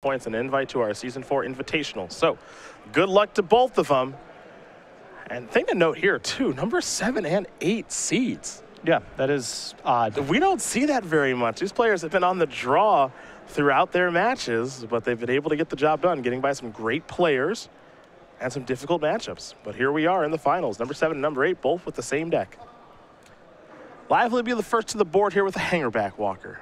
points and an invite to our Season 4 Invitational. So, good luck to both of them. And thing to note here, too, number 7 and 8 seeds. Yeah, that is odd. We don't see that very much. These players have been on the draw throughout their matches, but they've been able to get the job done, getting by some great players and some difficult matchups. But here we are in the finals. Number 7 and number 8, both with the same deck. Lively will be the first to the board here with a hangerback walker.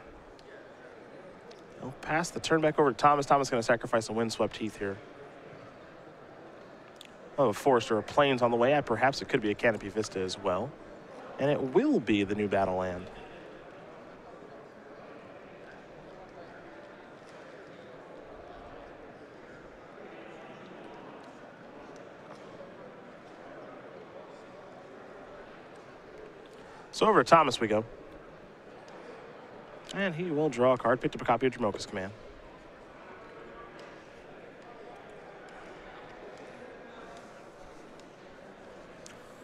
He'll pass the turn back over to Thomas. Thomas going to sacrifice some windswept heath here. Oh, a forest or a plains on the way. Perhaps it could be a canopy vista as well. And it will be the new battle land. So over to Thomas we go. And he will draw a card, picked up a copy of Jamoka's Command.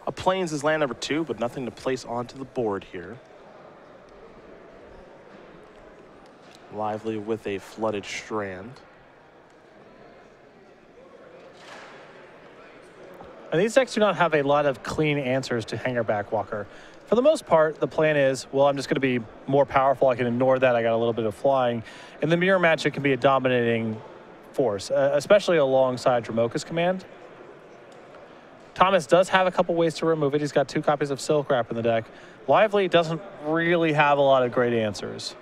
A Plains is land number 2, but nothing to place onto the board here. Lively with a Flooded Strand. And these decks do not have a lot of clean answers to hangerback walker. For the most part, the plan is, well, I'm just going to be more powerful. I can ignore that. I got a little bit of flying. In the mirror match, it can be a dominating force, especially alongside Jamoka's Command. Thomas does have a couple ways to remove it. He's got 2 copies of Silk Wrap in the deck. Lively doesn't really have a lot of great answers.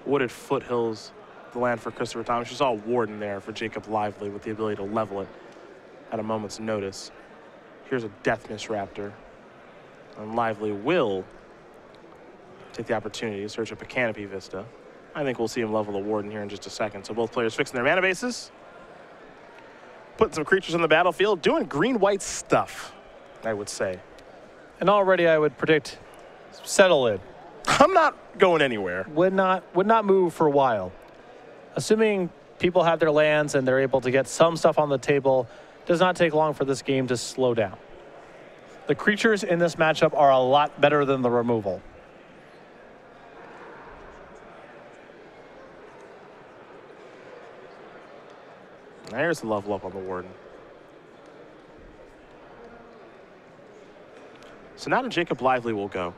Wooded Foothills, the land for Christopher Thomas. You saw a Warden there for Jacob Lively with the ability to level it at a moment's notice. Here's a Death Mist Raptor. And Lively will take the opportunity to search up a Canopy Vista. I think we'll see him level the Warden here in just a second. So both players fixing their mana bases. Putting some creatures on the battlefield. Doing green-white stuff, I would say. And already I would predict settle in. I'm not going anywhere. Would not move for a while. Assuming people have their lands and they're able to get some stuff on the table, does not take long for this game to slow down. The creatures in this matchup are a lot better than the removal. There's the level up on the Warden. So now to Jacob Lively will go.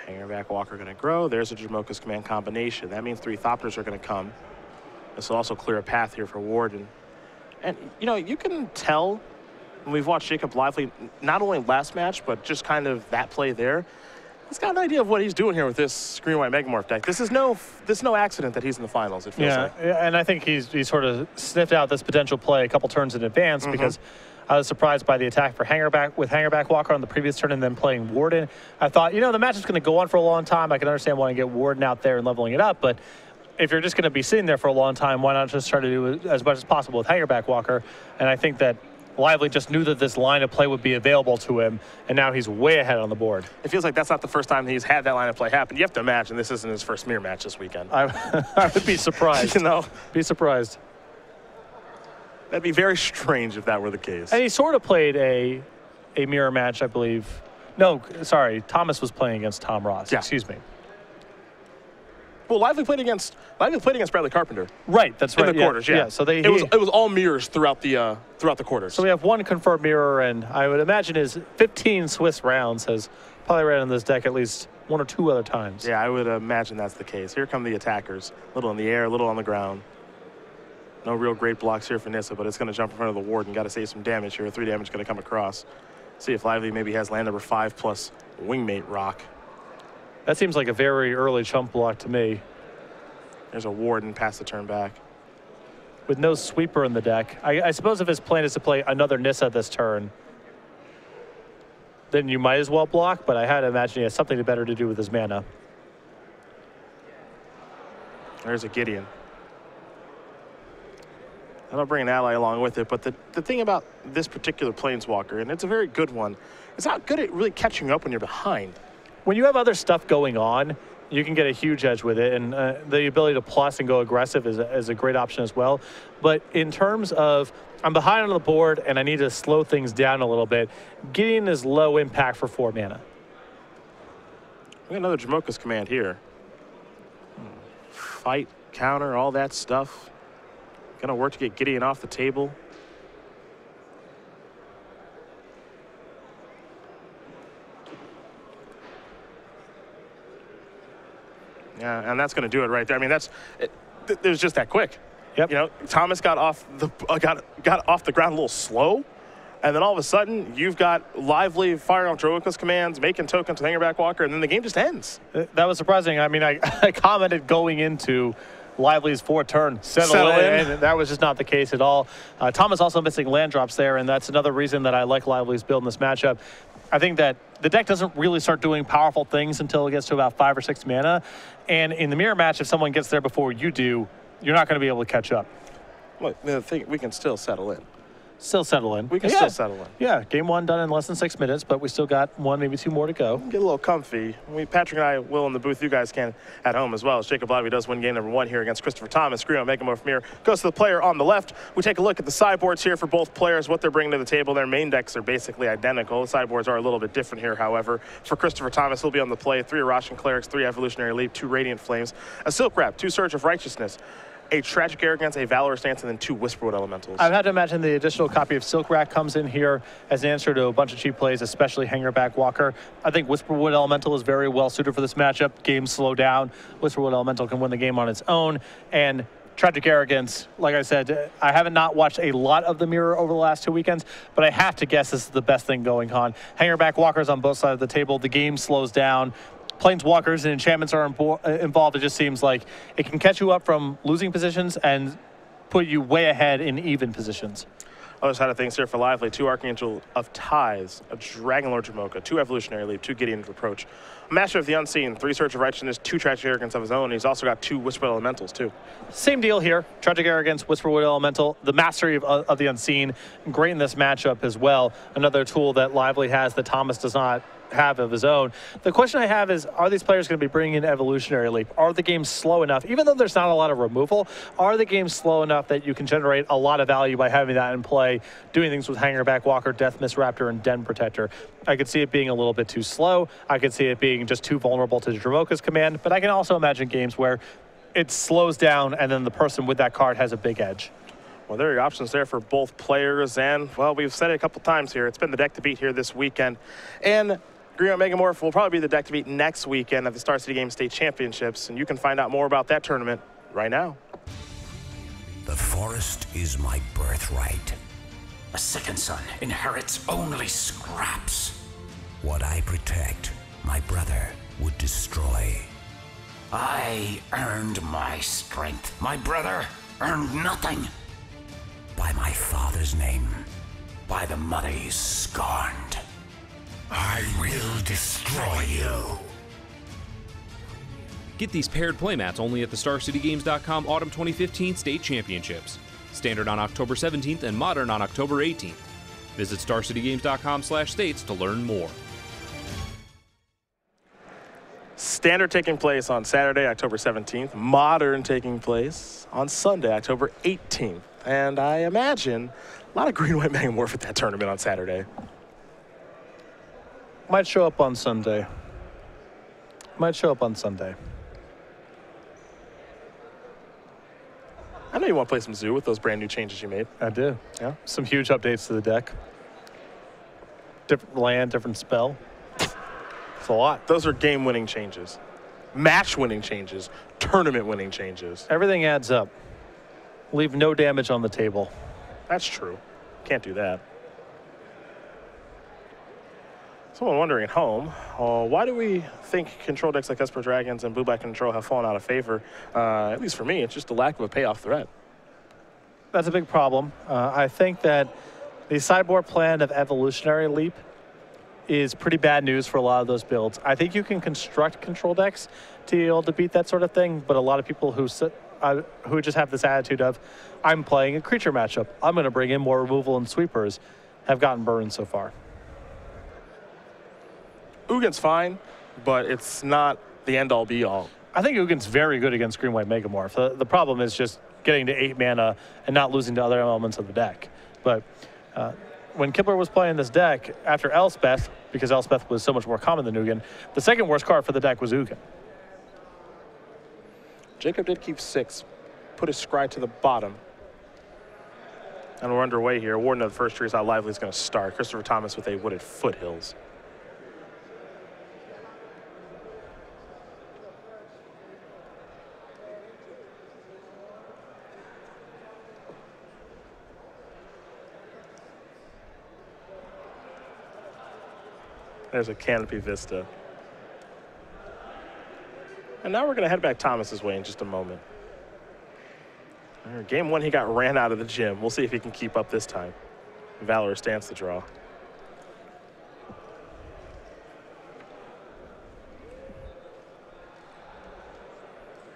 Hangerback Walker going to grow. There's a Jamoka's Command combination. That means 3 Thopters are going to come. This will also clear a path here for Warden. And, you know, you can tell when we've watched Jacob Lively, not only last match, but just kind of that play there. He's got an idea of what he's doing here with this green-white Megamorph deck. This is no accident that he's in the finals, it feels like. Yeah, and I think he sort of sniffed out this potential play a couple turns in advance because I was surprised by the attack for Hangerback Walker on the previous turn and then playing Warden. I thought, you know, the match is going to go on for a long time. I can understand wanting to get Warden out there and leveling it up, but if you're just going to be sitting there for a long time, why not just try to do as much as possible with Hangerback Walker? And I think that Lively just knew that this line of play would be available to him, and now he's way ahead on the board. It feels like that's not the first time he's had that line of play happen. You have to imagine this isn't his first mirror match this weekend. I would be surprised. You know? Be surprised. That'd be very strange if that were the case. And he sort of played a mirror match, I believe. No, sorry, Thomas was playing against Tom Ross. Yeah. Excuse me. Well, Lively played against Bradley Carpenter. Right, that's right. In the quarters, yeah. So it was all mirrors throughout the quarters. So we have 1 confirmed mirror, and I would imagine his 15 Swiss rounds has probably ran in this deck at least 1 or 2 other times. Yeah, I would imagine that's the case. Here come the attackers. A little in the air, a little on the ground. No real great blocks here for Nissa, but it's going to jump in front of the Warden. Got to save some damage here. 3 damage going to come across. See if Lively maybe has land number 5 plus Wingmate Rock. That seems like a very early chump block to me. There's a Warden past the turn back. With no sweeper in the deck. I suppose if his plan is to play another Nissa this turn, then you might as well block, but I had to imagine he has something better to do with his mana. There's a Gideon. That'll bring an ally along with it, but the thing about this particular Planeswalker, and it's a very good one, it's not good at really catching up when you're behind. When you have other stuff going on, you can get a huge edge with it, and the ability to plus and go aggressive is a great option as well. But in terms of I'm behind on the board and I need to slow things down a little bit, Gideon is low impact for 4 mana. We got another Jamoka's command here. Fight, counter, all that stuff. Gonna work to get Gideon off the table. Yeah, and that's going to do it right there. I mean, it was just that quick. Yep. You know, Thomas got off the got off the ground a little slow, and then all of a sudden you've got Lively firing off Jamoka's commands, making tokens with Hangerback Walker, and then the game just ends. That was surprising. I mean, I commented going into Lively's 4-turn settle in, and that was just not the case at all. Thomas also missing land drops there, and that's another reason that I like Lively's build in this matchup. I think that the deck doesn't really start doing powerful things until it gets to about 5 or 6 mana. And in the mirror match, if someone gets there before you do, you're not going to be able to catch up. Well, the thing, we can still settle in. Still settle in. We can still settle in. Yeah, game 1 done in less than 6 minutes, but we still got 1, maybe 2 more to go. Get a little comfy. Patrick and I will in the booth. You guys can at home as well. As Jacob Lively does win game number 1 here against Christopher Thomas. Griot Megamorph Mirror goes to the player on the left. We take a look at the sideboards here for both players, what they're bringing to the table. Their main decks are basically identical. The sideboards are a little bit different here, however. For Christopher Thomas, he'll be on the play. 3 Arashan Clerics, 3 Evolutionary Leap, 2 Radiant Flames, a Silk Wrap, 2 Surge of Righteousness, a Tragic Arrogance, a Valorous Stance, and then 2 Whisperwood Elementals. I've had to imagine the additional copy of Silk Rack comes in here as an answer to a bunch of cheap plays, especially Hangerback Walker. I think Whisperwood Elemental is very well suited for this matchup. Games slow down. Whisperwood Elemental can win the game on its own. And Tragic Arrogance, like I said, I haven't not watched a lot of the Mirror over the last 2 weekends, but I have to guess this is the best thing going on. Hangerback Walkers on both sides of the table. The game slows down. Planeswalkers and enchantments are involved. It just seems like it can catch you up from losing positions and put you way ahead in even positions. Other side of things here for Lively, 2 Archangel of Tithes, a Dragonlord Jamoka, 2 Evolutionary Leap, 2 Gideon's Reproach, a Master of the Unseen, 3 Search of Righteousness, 2 Tragic Arrogance of his own. He's also got 2 Whisperwood Elementals too. Same deal here. Tragic Arrogance, Whisperwood Elemental, the Mastery of the Unseen, great in this matchup as well. Another tool that Lively has that Thomas does not have of his own. The question I have is, are these players going to be bringing in Evolutionary Leap? Are the games slow enough, even though there's not a lot of removal, are the games slow enough that you can generate a lot of value by having that in play, doing things with Hangerback Walker, Death Mist Raptor, and Den Protector? I could see it being a little bit too slow. I could see it being just too vulnerable to Jamoka's command, but I can also imagine games where it slows down and then the person with that card has a big edge. Well, there are your options there for both players, and, well, we've said it a couple times here. It's been the deck to beat here this weekend. And Griot Megamorph will probably be the deck to beat next weekend at the Star City Games State Championships, and you can find out more about that tournament right now. The forest is my birthright. A second son inherits only scraps. What I protect, my brother would destroy. I earned my strength. My brother earned nothing. By my father's name, by the mother he scorned. I will destroy you. Get these paired playmats only at the StarCityGames.com Autumn 2015 State Championships. Standard on October 17th and Modern on October 18th. Visit StarCityGames.com/states to learn more. Standard taking place on Saturday, October 17th. Modern taking place on Sunday, October 18th. And I imagine a lot of green-white Megamorph at that tournament on Saturday. Might show up on Sunday. Might show up on Sunday. I know you want to play some Zoo with those brand new changes you made. I do. Yeah. Some huge updates to the deck. Different land, different spell. It's a lot. Those are game-winning changes, match-winning changes, tournament-winning changes. Everything adds up. Leave no damage on the table. That's true. Can't do that. Someone wondering at home, why do we think control decks like Esper Dragons and Blue-Black Control have fallen out of favor? At least for me, it's just a lack of a payoff threat. That's a big problem. I think that the sideboard plan of Evolutionary Leap is pretty bad news for a lot of those builds. I think you can construct control decks to be able to beat that sort of thing, but a lot of people who just have this attitude of, I'm playing a creature matchup, I'm going to bring in more removal and sweepers, have gotten burned so far. Ugin's fine, but it's not the end-all, be-all. I think Ugin's very good against Green White Megamorph. The problem is just getting to 8 mana and not losing to other elements of the deck. But when Kibler was playing this deck, after Elspeth, because Elspeth was so much more common than Ugin, the second worst card for the deck was Ugin. Jacob did keep 6, put his scry to the bottom. And we're underway here. Warden of the first tree is how Lively is going to start. Christopher Thomas with a Wooded Foothills. There's a Canopy Vista. And now we're going to head back Thomas's way in just a moment. Game 1, he got ran out of the gym. We'll see if he can keep up this time. Valor stands the draw.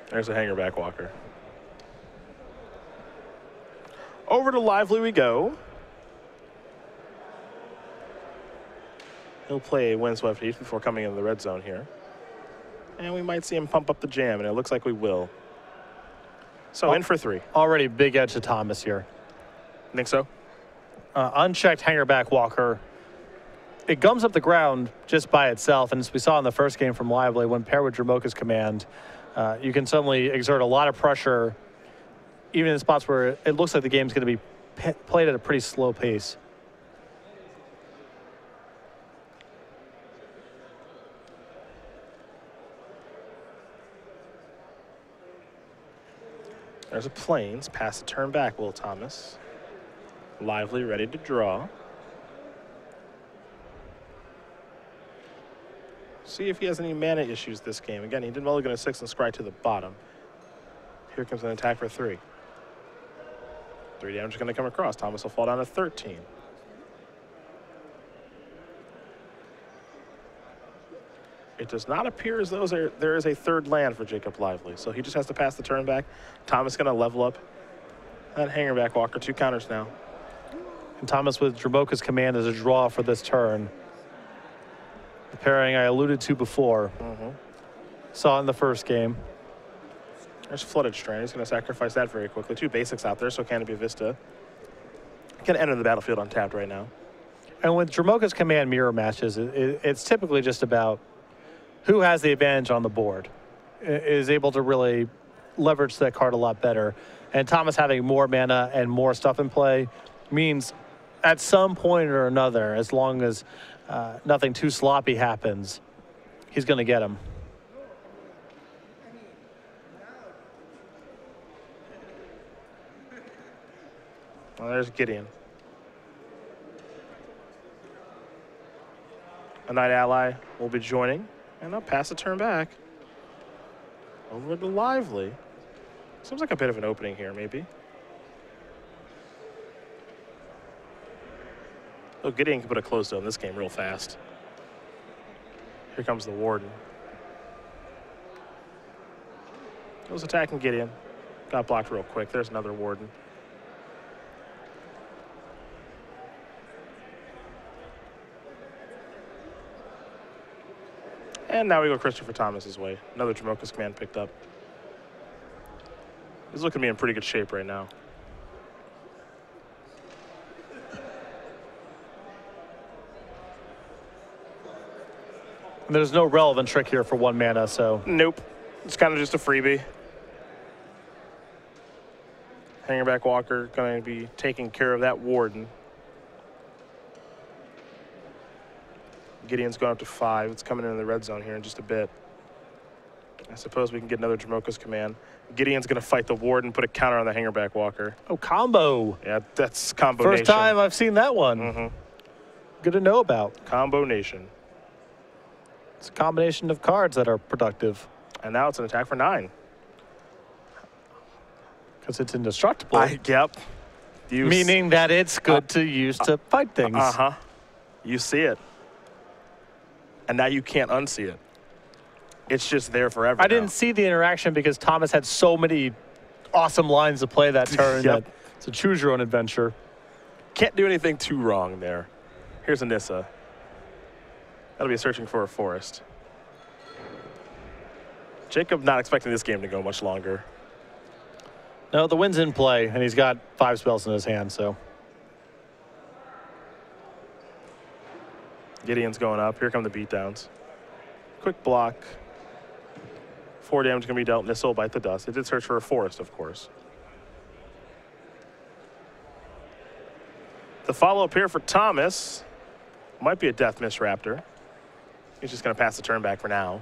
There's a Hangerback Walker. Over to Lively we go. He'll play a Windswept Heath before coming into the red zone here. And we might see him pump up the jam, and it looks like we will. So in for 3. Already big edge to Thomas here. Think so? Unchecked Hangerback Walker. It gums up the ground just by itself, and as we saw in the first game from Lively, when paired with Dramoka's command, you can suddenly exert a lot of pressure, even in spots where it looks like the game's going to be played at a pretty slow pace. There's a Plains, pass the turn back, Will Thomas. Lively, ready to draw. See if he has any mana issues this game. Again, he did mulligan a 6 and scry to the bottom. Here comes an attack for 3. 3 damage is going to come across. Thomas will fall down to 13. It does not appear as though there is a third land for Jacob Lively, so he just has to pass the turn back. Thomas going to level up that Hangerback Walker. 2 counters now. And Thomas with Dramoka's command as a draw for this turn. The pairing I alluded to before. Saw in the first game. There's Flooded Strand. He's going to sacrifice that very quickly. 2 basics out there, so Canopy Vista can enter the battlefield untapped right now. And with Dramoka's command mirror matches, it's typically just about who has the advantage on the board, is able to really leverage that card a lot better. And Thomas having more mana and more stuff in play means at some point or another, as long as nothing too sloppy happens, he's going to get him. Well, there's Gideon. A Knight Ally will be joining. And I'll pass the turn back. Over to Lively. Seems like a bit of an opening here, maybe. Oh, Gideon can put a close on this game real fast. Here comes the Warden. Goes attacking Gideon. Got blocked real quick. There's another Warden. And now we go Christopher Thomas's way. Another Dramoka's command picked up. He's looking to be in pretty good shape right now. There's no relevant trick here for 1 mana, so. Nope. It's kind of just a freebie. Hangerback Walker going to be taking care of that Warden. Gideon's going up to 5. It's coming into the red zone here in just a bit. I suppose we can get another Dramoka's command. Gideon's going to fight the Warden, put a counter on the Hangerback Walker. Oh, combo. Yeah, that's Combo First Nation. time I've seen that one. Good to know about. Combo Nation. It's a combination of cards that are productive. And now it's an attack for 9. Because it's indestructible. Yep. Meaning that it's good to use to fight things. You see it. And now you can't unsee it. It's just there forever. I didn't see the interaction because Thomas had so many awesome lines to play that turn. Yep. That it's a choose your own adventure. Can't do anything too wrong there. Here's a Nissa. That'll be searching for a forest. Jacob not expecting this game to go much longer. No, the wind's in play, and he's got 5 spells in his hand, so. Gideon's going up. Here come the beatdowns. Quick block. 4 damage can be dealt. Missile, bite the dust. It did search for a forest, of course. The follow-up here for Thomas might be a Death Miss Raptor. He's just going to pass the turn back for now.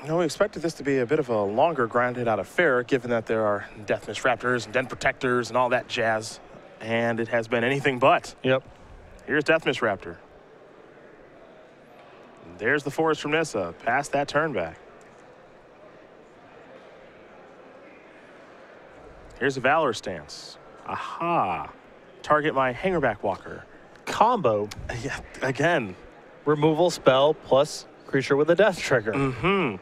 No, we expected this to be a bit of a longer grinded out affair, given that there are Death Miss Raptors and Den Protectors and all that jazz. And it has been anything but. Yep. Here's Death Miss Raptor. There's the forest from Nissa, past that turn back. Here's a Valor stance. Aha. Target my Hangerback Walker. Combo. Yeah, again. Removal spell plus creature with a death trigger. Mm-hmm.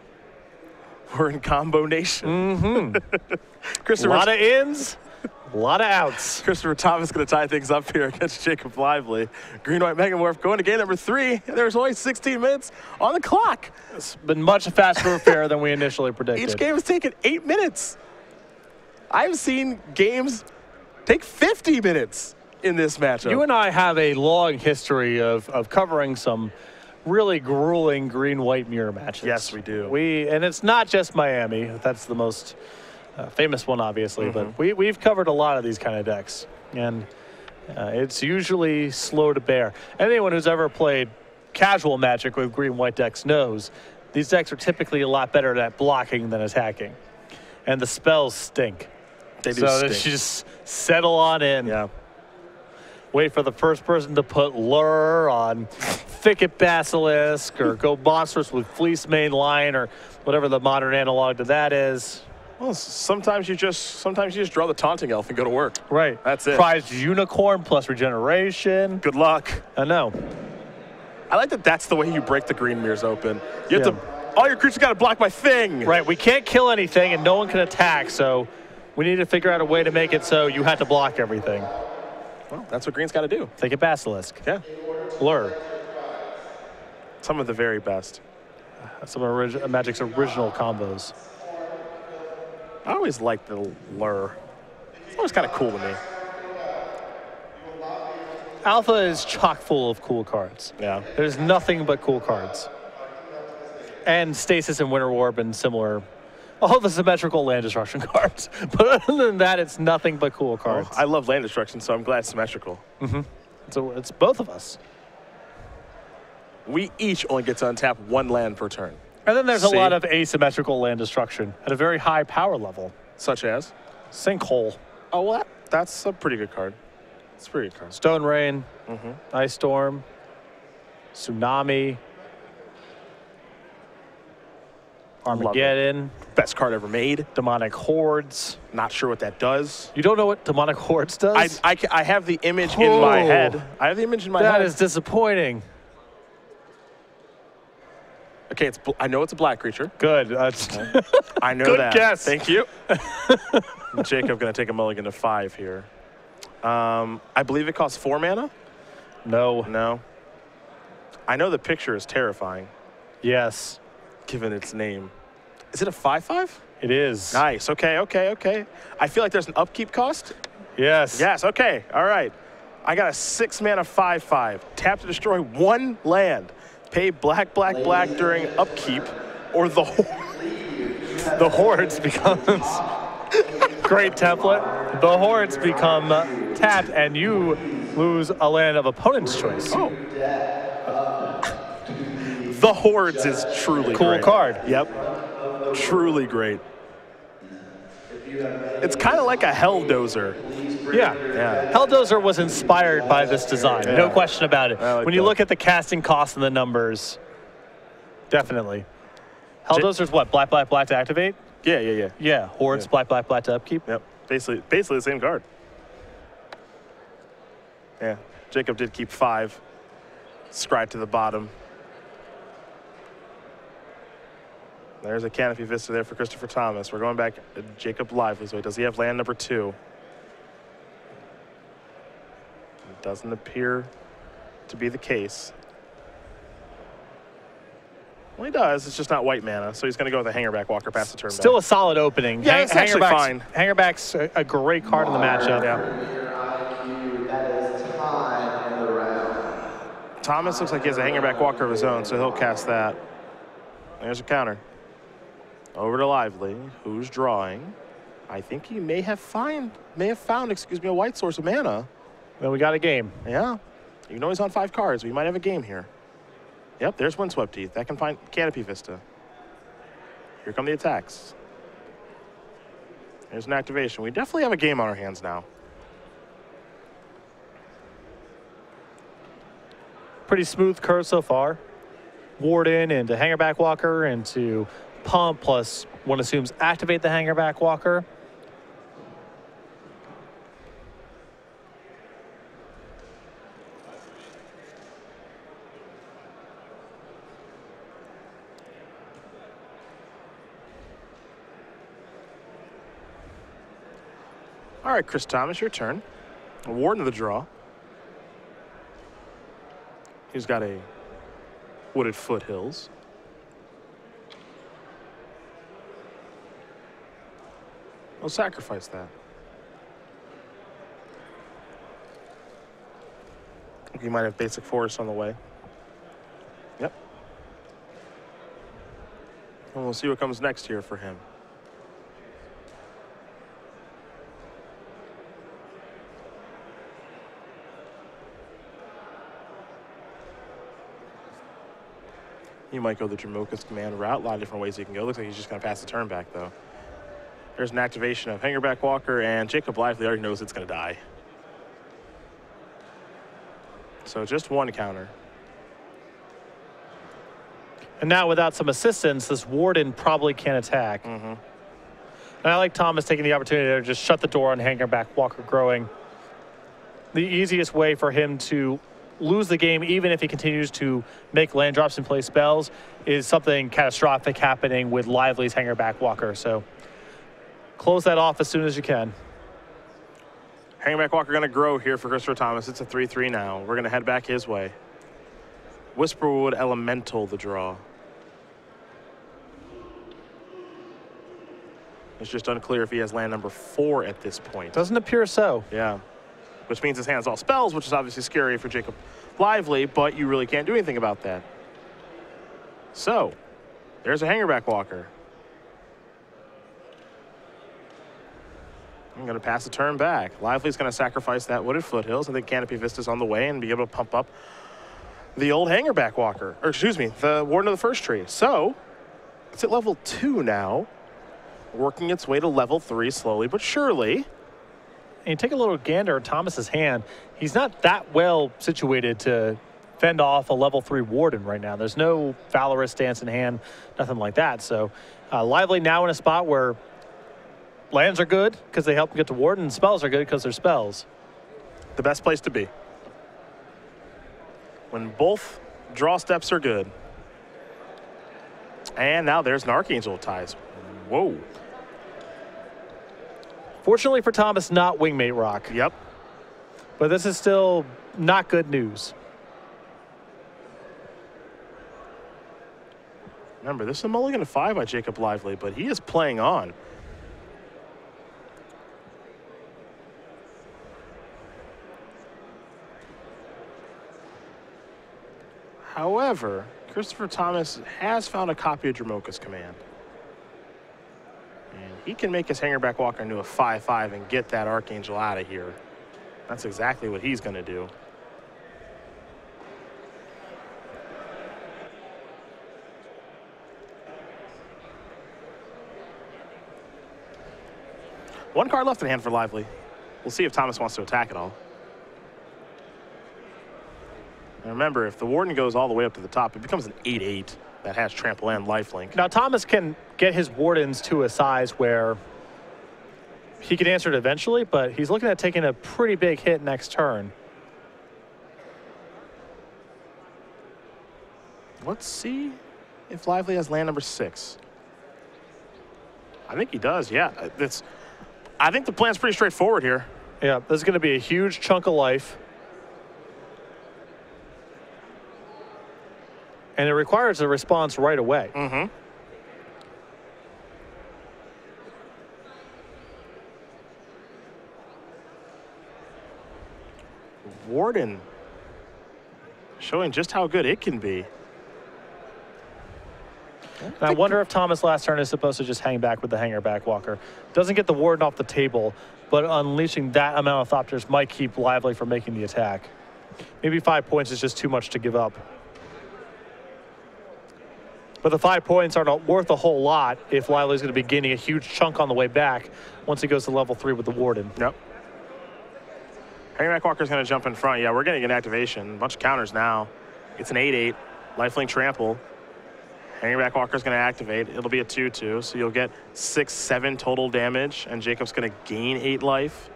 We're in combo nation. Mm-hmm. A lot of ins, a lot of outs. Christopher Thomas going to tie things up here against Jacob Lively. Green-White Megamorph going to game number 3. There's only 16 minutes on the clock. It's been much faster affair than we initially predicted. Each game has taken 8 minutes. I've seen games take 50 minutes in this matchup. You and I have a long history of covering some really grueling green-white mirror matches. Yes, we do. And it's not just Miami. That's the most famous one, obviously. But we've covered a lot of these kind of decks, and it's usually slow to bear. Anyone who's ever played casual Magic with green-white decks knows these decks are typically a lot better at blocking than attacking, and the spells stink. They do so stink. they just settle on in. Yeah. Wait for the first person to put Lure on Thicket Basilisk or go monstrous with Fleece Main Line or whatever the modern analog to that is. Well, sometimes you just draw the Taunting Elf and go to work. Right. That's it. Prized Unicorn plus regeneration. Good luck. I know. I like that that's the way you break the green mirrors open. You have to, all your creatures got to block my thing. Right. We can't kill anything and no one can attack, so we need to figure out a way to make it so you have to block everything. Well, that's what green's got to do. Thicket Basilisk. Yeah. Lure. Some of the very best. Some of Magic's original combos. I always liked the Lure. It's always kind of cool to me. Alpha is chock full of cool cards. Yeah. There's nothing but cool cards. And Stasis and Winter Warp and similar, all the symmetrical land destruction cards. But other than that, it's nothing but cool cards. I love land destruction, so I'm glad it's symmetrical. So it's both of us. We each only get to untap 1 land per turn. And then there's a lot of asymmetrical land destruction at a very high power level. Such as? Sinkhole. Oh, well, that's a pretty good card. It's a pretty good card. Stone Rain. Ice Storm. Tsunami. Armageddon. Best card ever made. Demonic Hordes. Not sure what that does. You don't know what Demonic Hordes does? I have the image in my head. I have the image in my head. That is disappointing. Okay, I know it's a black creature. Good. I know Good that. guess. Thank you. Jacob going to take a mulligan to 5 here. I believe it costs 4 mana? No. No. I know the picture is terrifying, Yes. given its name. Is it a 5/5? It is. Nice. Okay. I feel like there's an upkeep cost. Yes. Yes. Okay. All right. I got a 6 mana 5/5. Tap to destroy 1 land. Pay black during upkeep, or the Hordes becomes great template. The Hordes become tapped, and you lose a land of opponent's choice. Oh. The Hordes is truly Cool great. card. Yep. Truly great. It's kind of like a Helldozer. Yeah. Yeah. Helldozer was inspired by this design. No question about it. like When you that. look at the casting cost and the numbers, definitely. Helldozer is what? Black to activate? Yeah. Yeah. Hordes, black to upkeep. Yep. Basically the same card. Yeah. Jacob did keep 5. Scry to the bottom. There's a Canopy Vista there for Christopher Thomas. We're going back to Jacob Lively. So does he have land number 2? Doesn't appear to be the case. Well, he does. It's just not white mana, so he's going to go with a Hangerback Walker past the turn. Still a solid opening. Yeah, it's actually fine. Hangerback's a great card in the matchup. That is time in the round. Thomas looks like he has a Hangerback Walker of his own, so he'll cast that. There's a counter. Over to Lively, who's drawing. I think he may have found, a white source of mana. Then we got a game. Yeah. Even though he's on 5 cards, we might have a game here. Yep, there's Windswept Teeth. That can find Canopy Vista. Here come the attacks. There's an activation. We definitely have a game on our hands now. Pretty smooth curve so far. Warden into Hangerback Walker into Pump, plus one assumes activate the Hangerback Walker. All right, Chris Thomas, your turn. Warden of the draw. He's got a Wooded Foothills. We'll sacrifice that. You might have basic forest on the way. Yep. And we'll see what comes next here for him. He might go the Jamoka's command route. A lot of different ways he can go. Looks like he's just going to pass the turn back, though. There's an activation of Hangerback Walker, and Jacob Lively already knows it's going to die. So just one counter. And now without some assistance, this Warden probably can't attack. And I like Thomas taking the opportunity to just shut the door on Hangerback Walker growing. The easiest way for him to lose the game, even if he continues to make land drops and play spells, is something catastrophic happening with Lively's Hangerback Walker. So close that off as soon as you can. Hangerback Walker going to grow here for Christopher Thomas. It's a 3-3 now. We're going to head back his way. Whisperwood Elemental the draw. It's just unclear if he has land number 4 at this point. Doesn't appear so. Yeah. Which means his hand's all spells, which is obviously scary for Jacob Lively, but you really can't do anything about that. So, there's a Hangerback Walker. I'm going to pass the turn back. Lively's going to sacrifice that Wooded Foothills. I think Canopy Vista's on the way and be able to pump up the old Hangerback Walker. Or excuse me, the Warden of the First Tree. So, it's at level 2 now. Working its way to level 3 slowly but surely. And you take a little gander at Thomas's hand. He's not that well situated to fend off a level 3 Warden right now. There's no Valorous stance in hand, nothing like that. So Lively now in a spot where lands are good because they help him get to Warden, and spells are good because they're spells. The best place to be. When both draw steps are good. And now there's an Archangel ties. Whoa. Fortunately for Thomas, not Wingmate Rock. Yep. But this is still not good news. Remember, this is a mulligan to 5 by Jacob Lively, but he is playing on. However, Christopher Thomas has found a copy of Dramoka's command. And he can make his Hangerback Walker into a 5-5 and get that Archangel out of here. That's exactly what he's going to do. One card left in hand for Lively. We'll see if Thomas wants to attack at all. And remember, if the Warden goes all the way up to the top, it becomes an 8-8 that has trample and lifelink. Now, Thomas can get his Wardens to a size where he can answer it eventually, but he's looking at taking a pretty big hit next turn. Let's see if Lively has land number 6. I think he does, yeah. I think the plan's pretty straightforward here. Yeah, this is going to be a huge chunk of life. And it requires a response right away. Mm-hmm. Warden showing just how good it can be. And I wonder if Thomas last turn is supposed to just hang back with the hanger back walker. Doesn't get the Warden off the table, but unleashing that amount of Thopters might keep Lively from making the attack. Maybe 5 points is just too much to give up. But the 5 points are not worth a whole lot if Lively's going to be gaining a huge chunk on the way back once he goes to level 3 with the Warden. Yep. Hanger back walker's going to jump in front. Yeah, we're getting an activation. A bunch of counters now. It's an 8-8. Lifelink trample. Hangback Walker's going to activate. It'll be a 2-2, so you'll get 6-7 total damage, and Jacob's going to gain 8 life.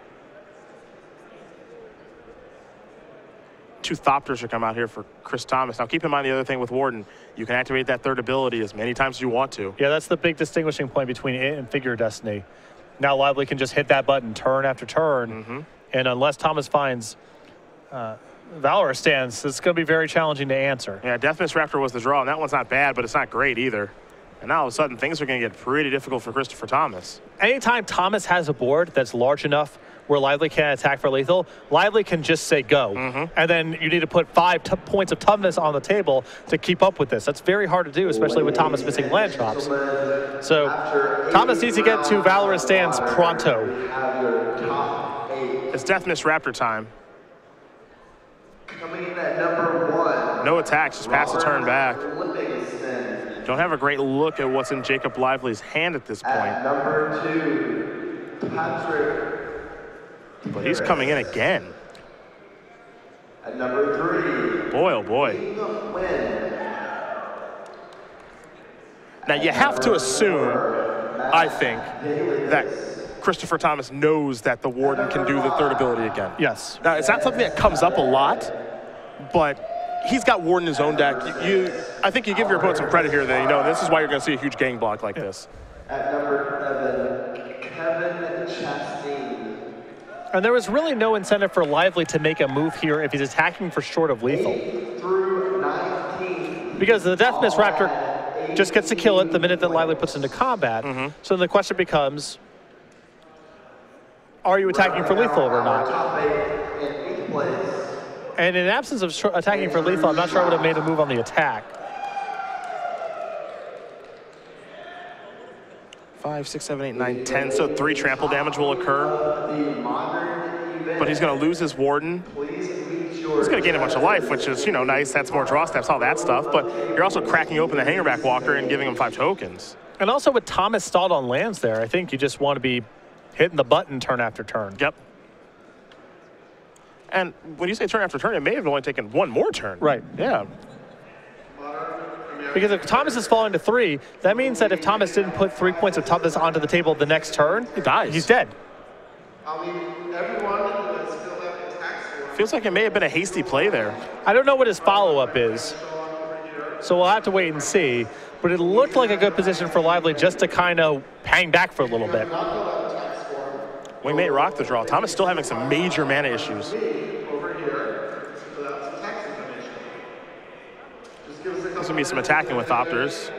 2 Thopters are coming out here for Chris Thomas. Now, keep in mind the other thing with Warden. You can activate that third ability as many times as you want to. Yeah, that's the big distinguishing point between it and Figure Destiny. Now Lively can just hit that button turn after turn, and unless Thomas finds Valorous stance, it's going to be very challenging to answer. Yeah, Deathmiss Raptor was the draw, and that one's not bad, but it's not great either. And now all of a sudden, things are going to get pretty difficult for Christopher Thomas. Anytime Thomas has a board that's large enough where Lively can't attack for lethal, Lively can just say go. And then you need to put 5 points of toughness on the table to keep up with this. That's very hard to do, especially with Thomas missing land chops. So Thomas needs to get to Valorous stance pronto. It's Deathmiss Raptor time. Coming in at number 1. No attacks, just pass the turn back. Don't have a great look at what's in Jacob Lively's hand at this point. At number 2, Patrick. But he's coming in again. At number 3. Boy, oh boy. Now you have to assume, I think, that Christopher Thomas knows that the Warden can do the third ability again. Yes. Now, it's not something that comes up a lot, but he's got Warden in his own deck. I think you give your opponent some credit here that, you know, this is why you're going to see a huge gang block like this. At number 7, Kevin Chastain. And there was really no incentive for Lively to make a move here if he's attacking for short of lethal. 8 through 19. Because the Deathmiss Raptor just gets to kill it the minute that Lively puts into combat. So the question becomes, are you attacking for lethal or not? Top 8 in 8th place. And in absence of attacking for lethal, I'm not sure I would have made a move on the attack. 5, 6, 7, 8, 9, 10. So 3 trample damage will occur. But he's going to lose his Warden. He's going to gain a bunch of life, which is, you know, nice. That's more draw steps, all that stuff. But you're also cracking open the Hangerback Walker and giving him 5 tokens. And also with Thomas stalled on lands there, I think you just want to be hitting the button turn after turn. Yep. And when you say turn after turn, it may have only taken 1 more turn. Right. Yeah. Because if Thomas is falling to 3, that means that if Thomas didn't put 3 points of toughness onto the table the next turn, he dies. He's dead. Feels like it may have been a hasty play there. I don't know what his follow-up is, so we'll have to wait and see. But it looked like a good position for Lively just to kind of hang back for a little bit. We may rock the draw. Thomas still having some major mana issues. There's going to be some attacking with Thopters.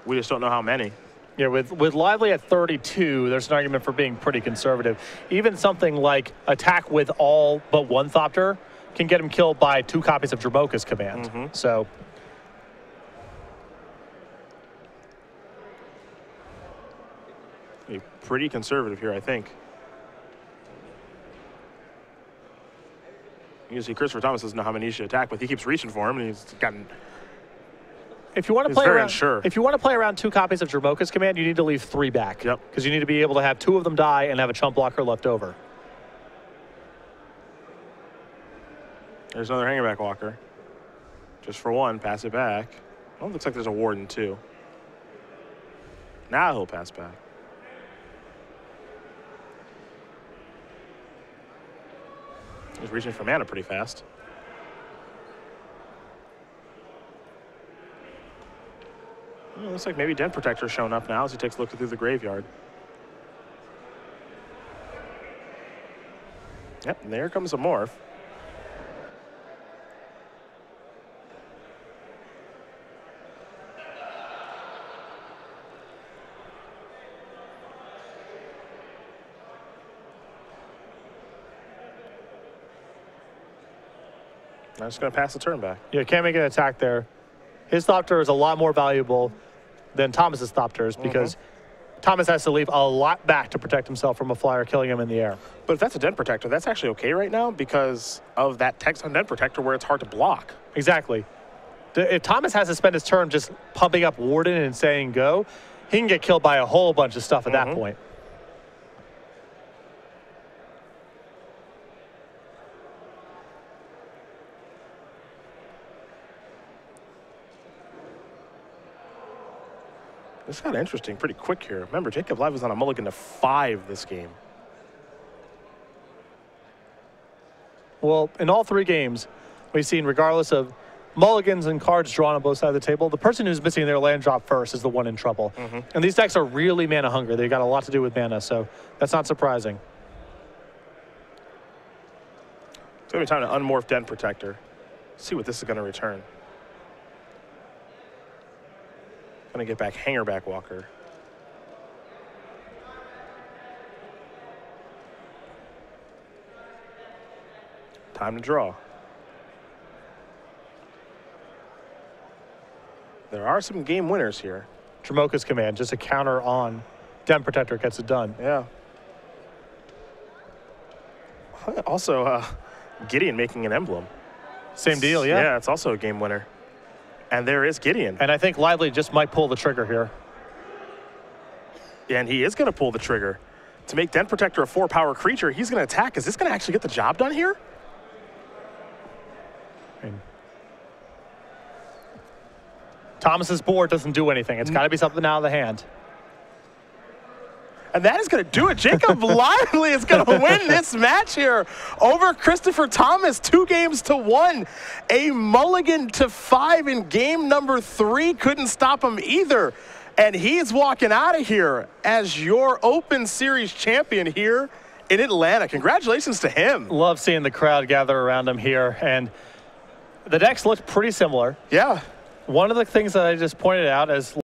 We just don't know how many. Yeah, with Lively at 32, there's an argument for being pretty conservative. Even something like attack with all but 1 Thopter can get him killed by 2 copies of Dramoka's command. So pretty conservative here, I think. You see Christopher Thomas doesn't know how many he should attack with. He keeps reaching for him, and he's gotten... If you want to play around, if you want to play around 2 copies of Dramoka's command, you need to leave 3 back. Yep. Because you need to be able to have 2 of them die and have a chump blocker left over. There's another Hangerback Walker. Just for 1, pass it back. Oh, looks like there's a Warden too. Now he'll pass back. He's reaching for mana pretty fast. Well, looks like maybe Den Protector's showing up now as he takes a look through the graveyard. Yep, and there comes a Morph. I'm just going to pass the turn back. Yeah, can't make an attack there. His Thopter is a lot more valuable than Thomas's Thopters because Thomas has to leave a lot back to protect himself from a flyer killing him in the air. But if that's a Den Protector, that's actually okay right now because of that text on Den Protector where it's hard to block. Exactly. If Thomas has to spend his turn just pumping up Warden and saying go, he can get killed by a whole bunch of stuff at that point. This got interesting pretty quick here. Remember, Jacob Live was on a mulligan to 5 this game. Well, in all 3 games, we've seen, regardless of mulligans and cards drawn on both sides of the table, the person who's missing their land drop first is the one in trouble. And these decks are really mana hungry. They've got a lot to do with mana, so that's not surprising. It's going to be time to unmorph Den Protector. See what this is going to return. Going to get back Hangerback Walker. Time to draw. There are some game winners here. Dramoka's command, just a counter on Den Protector gets it done. Yeah. Also, Gideon making an emblem. Same deal, yeah. Yeah, it's also a game winner. And there is Gideon. And I think Lively just might pull the trigger here. And he is going to pull the trigger. To make Den Protector a 4-power creature, he's going to attack. Is this going to actually get the job done here? Thomas's board doesn't do anything. It's got to be something out of the hand. And that is going to do it. Jacob Lively is going to win this match here over Christopher Thomas, 2-1. A mulligan to 5 in game number 3. Couldn't stop him either. And he's walking out of here as your Open Series champion here in Atlanta. Congratulations to him. Love seeing the crowd gather around him here. And the decks looked pretty similar. Yeah. One of the things that I just pointed out as